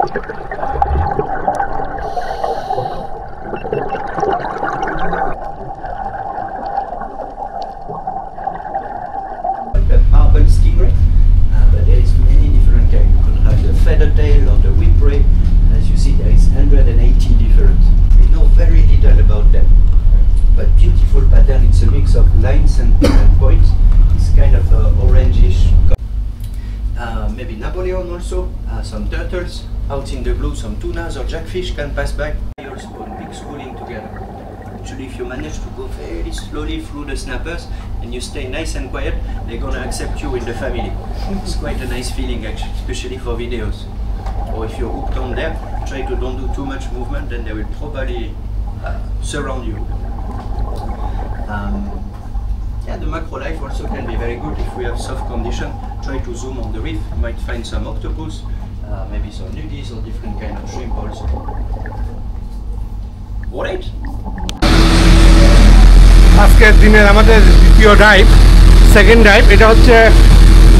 Marble stingray, but there is many different kinds. You could have the feather tail or the whip ray. As you see, there is 180 different. We know very little about them, but beautiful pattern. It's a mix of lines and points. It's kind of orangish. Maybe Napoleon also. Some turtles out in the blue. Some tunas or jackfish can pass by. You're spawn big schooling together. Actually, if you manage to go very slowly through the snappers and you stay nice and quiet, they're gonna accept you in the family. It's quite a nice feeling, actually, especially for videos. Or if you're hooked on them, try to don't do too much movement, then they will probably surround you. Yeah, the macro life also can be very good if we have soft condition. Try to zoom on the reef. You might find some octopus, maybe some nudies or different kind of shrimp also. Alright. আজকের দিনের আমাদের দ্বিতীয় dive, second dive. এটা হচ্ছে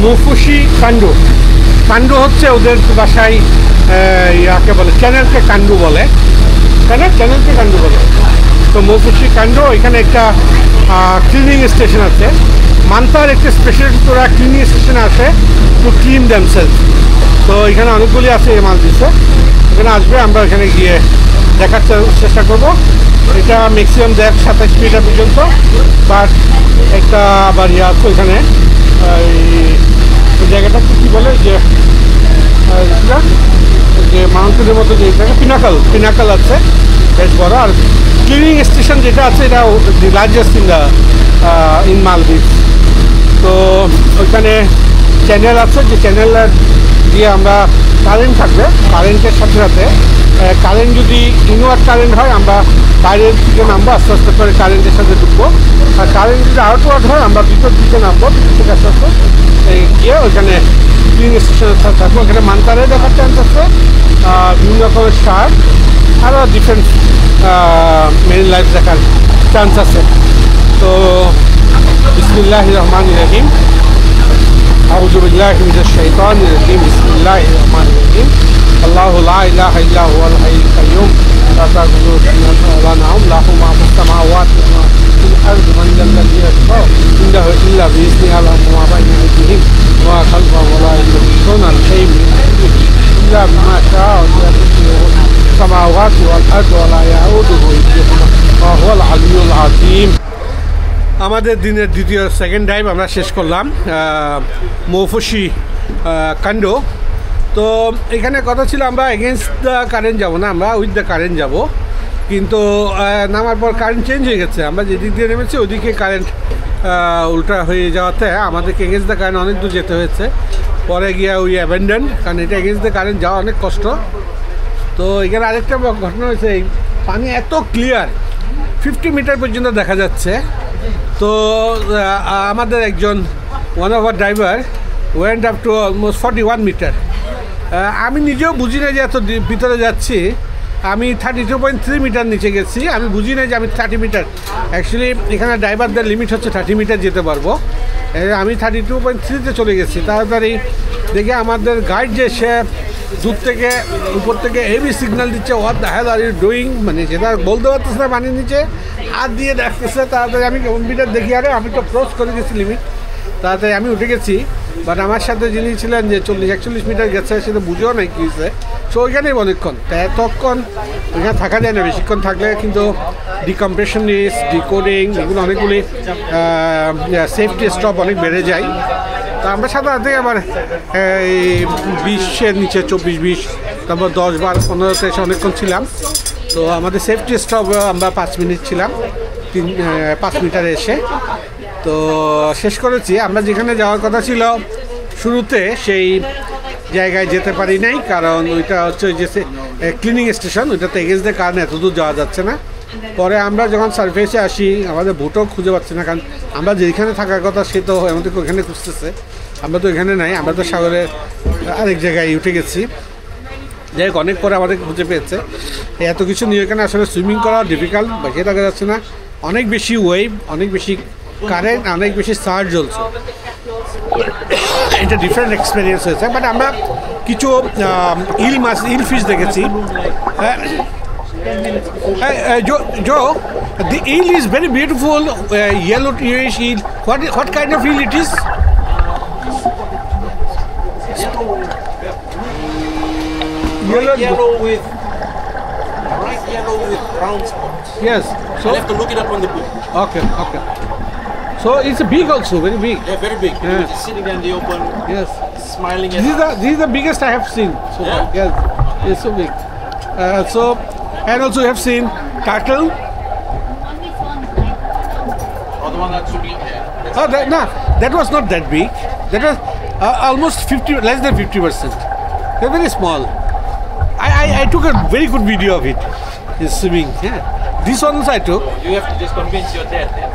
মৌফুসি কান্ডু। কান্ডু হচ্ছে ওদের বাসায় ইয়াকে বলে, চ্যানেলকে কান্ডু বলে, তাই না? চ্যানেলকে কান্ডু বলে। তো মৌফুসি কান্ডু, এখানে একটা ক্লিনিং স্টেশন আছে। মান্তার একটা স্পেশাল তোরা ক্লিনিং স্টেশন আছে টু ক্লিন দেমসেলস। তো এখানে অনেকগুলি আছে এই মালদ্বীপে। এখানে আসবে, আমরা এখানে গিয়ে দেখার চেষ্টা করব। এটা ম্যাক্সিমাম 27 মিটার পর্যন্ত, বাট একটা আবার ইয়ে আছে ওইখানে, ওই জায়গাটা কী বলে যে মাউন্টেনের মতো যে পিনাকাল আছে বেশ বড়। আর ক্লিনিং স্টেশন যেটা আছে এটা দি লার্জেস্ট ইন মালদ্বীপ। তো ওইখানে চ্যানেল আছে, যে চ্যানেল দিয়ে আমরা কারেন্ট থাকবে, কারেন্টের সাথে সাথে কারেন্ট যদি ইনওয়ার্ড কারেন্ট হয় আমরা বাইরের দিকে নামবো, আস্তে আস্তে করে কারেন্টের সাথে ঢুকবো। আর কারেন্ট যদি আউটওয়ার্ড হয় আমরা ভিতর দিকে নামবো, ভিতর থেকে আস্তে আস্তে গিয়ে ওইখানে ক্লিনিং স্টেশনের সাথে থাকবো। ওখানে মান্তারে দেখার চান্স আছে, বিভিন্ন রকমের শার্ক, আরও ডিফারেন্ট মেরিন লাইফ দেখার চান্স আছে। তো বিসমিল্লাহির রহমানির রহিম। আউযু বিল্লাহি মিনাশ শাইতানির রাজিম। বিসমিল্লাহির রহমানির রহিম। আল্লাহু লা ইলাহা ইল্লা হুয়াল হাইয়ুল কাইয়্যুম লা তাখুযুহু সিনাতুন ওয়া লা নাওম লাহু মা ফিস সামাওয়াতি ওয়া মা ফিল আরদি মান যাল্লাযী ইয়াশফা'u ইনদাহু ইল্লা বিইذনিহি ইয়া'লামু মা বাইনা আইদিহিম ওয়া মা খালফাহুম ওয়া লা yuhituna বিশাইইন মিন ইলমিহি ইল্লা বিমা শাআ ওয়া সি'া সামাওয়াতি ওয়াল আরদি ওয়া লা ইয়াউদুহু হিফযুহুমা ওয়া হুয়াল আলিয়্যুল আযীম। আমাদের দিনের দ্বিতীয় সেকেন্ড ডাইভ আমরা শেষ করলাম মৌফুসি কান্ডু। তো এখানে কথা ছিল আমরা এগেনস্ট দ্য কারেন্ট যাব না, আমরা উইথ দ্য কারেন্ট যাব। কিন্তু নামার পর কারেন্ট চেঞ্জ হয়ে গেছে। আমরা যেদিক দিয়ে নেমেছি ওদিকে কারেন্ট উল্টা হয়ে যাওয়াতে আমাদেরকে এগেনস্ট দ্য কারেন্ট অনেক দূর যেতে হয়েছে। পরে গিয়ে ওই অ্যাবেন্ডেন, কারণ এটা এগেনস্ট দ্য কারেন্ট যাওয়া অনেক কষ্ট। তো এখানে আরেকটা ঘটনা হয়েছে, এই পানি এত ক্লিয়ার 50 মিটার পর্যন্ত দেখা যাচ্ছে। তো আমাদের একজন one of our driver went up to almost 41 metre. আমি নিজেও বুঝি না যে এত ভিতরে যাচ্ছি। আমি 32.3 মিটার নিচে গেছি। আমি বুঝি না যে আমি 30 মিটার, অ্যাকচুয়ালি এখানে ড্রাইভারদের লিমিট হচ্ছে 30 মিটার যেতে পারবো। আমি 32.3-তে চলে গেছি। তাড়াতাড়ি দেখে আমাদের গাইড যে সে দূর থেকে উপর থেকে হেভি সিগন্যাল দিচ্ছে, what the hell are you doing, মানে যেটা বলতে পারতেছে না পানির নিচে, হাত দিয়ে দেখতেছে। তাড়াতাড়ি আমি মিটার দেখি, আরে আমি তো ক্রস করে গেছি লিমিট। তাড়াতাড়ি আমি উঠে গেছি, বাট আমার সাথে যিনি ছিলেন যে 40-41 মিটার গেছে, সেটা বুঝেও নাই কী হয়েছে। সো ওইখানেই অনেকক্ষণ, এতক্ষণ ওইখানে থাকা যায় না। বেশিক্ষণ থাকলে কিন্তু ডিকম্প্রেশনিস, ডিকোডিং, এগুলো অনেকগুলি সেফটি স্টপ অনেক বেড়ে যায়। তো আমরা সাধারণত আবার এই 20-এর নিচে 24-20, তারপর 10-12-15-তে এসে অনেকক্ষণ ছিলাম। তো আমাদের সেফটি স্টপ আমরা 5 মিনিট ছিলাম, 5 মিটারে এসে। তো শেষ করেছি। আমরা যেখানে যাওয়ার কথা ছিল শুরুতে সেই জায়গায় যেতে পারি নাই, কারণ ওইটা হচ্ছে যে ক্লিনিং স্টেশন, ওইটাতে এগেন্স্ট দ্য কারণে এত দূর যাওয়া যাচ্ছে না। পরে আমরা যখন সার্ফেসে আসি আমাদের ভোটও খুঁজে পাচ্ছি না, কারণ আমরা যেখানে থাকার কথা সে তো আমাদেরকে ওখানে খুঁজতেছে। আমরা তো এখানে নাই, আমরা তো সাগরের আরেক জায়গায় উঠে গেছি। যাই হোক, অনেক পরে আমাদের খুঁজে পেয়েছে। এত কিছু নিয়ে এখানে আসলে সুইমিং করা ডিফিকাল্ট, বাকি থাকা যাচ্ছে না। অনেক বেশি ওয়েভ, অনেক বেশি কারেন্ট, অনেক বেশি সার্জ জ্বলছে। এটা ডিফারেন্ট এক্সপিরিয়েন্স হয়েছে। বাট আমরা কিছু ইল মাছ ইল ফিশ দেখেছি Joe, the eel is very beautiful, yellow yellowish eel. What kind of eel it is? Yellow with bright yellow with brown spots. Yes. So I'll have to look it up on the book. okay. So it's big also, very big. Yeah, very big. Yeah. It's sitting there in the open, Yes. smiling at This is the biggest I have seen so far. Yeah? Yes, it's so big. And also you have seen turtle. or the one that should be there. Oh, that was not that big. That was almost 50, less than 50%. They're very small. I took a very good video of it. It's swimming. Yeah. This one also I took. You have to just convince your dad. Yeah?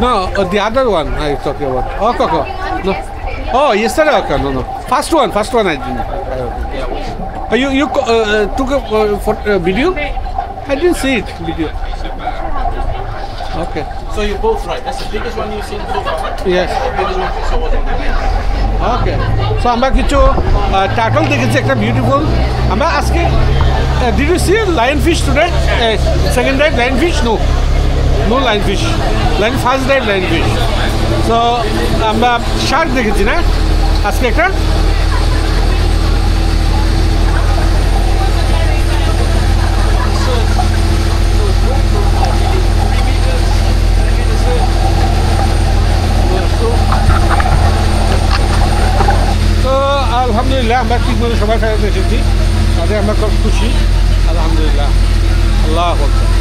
No, the other one I was talking about. Oh, Coco. No. Oh, yesterday. Okay, no. First one I didn't. You took a video? I didn't see it. Video. Okay. So you're both right. That's the biggest one you've seen so far. Yes. The biggest one you saw was on the right. Okay. So আমরা কিছু turtle দেখেছি একটা beautiful আমরা আজকে did you see lion fish today? Second dive lion fish? No lion fish. First dive lion fish. So আমরা Shark দেখেছি না আজকে একটা তো আলহামদুলিল্লাহ আমরা ঠিকমতো সবাই ফেরত এসেছি তাদের আমরা খুব খুশি আলহামদুলিল্লাহ আল্লাহ আকবার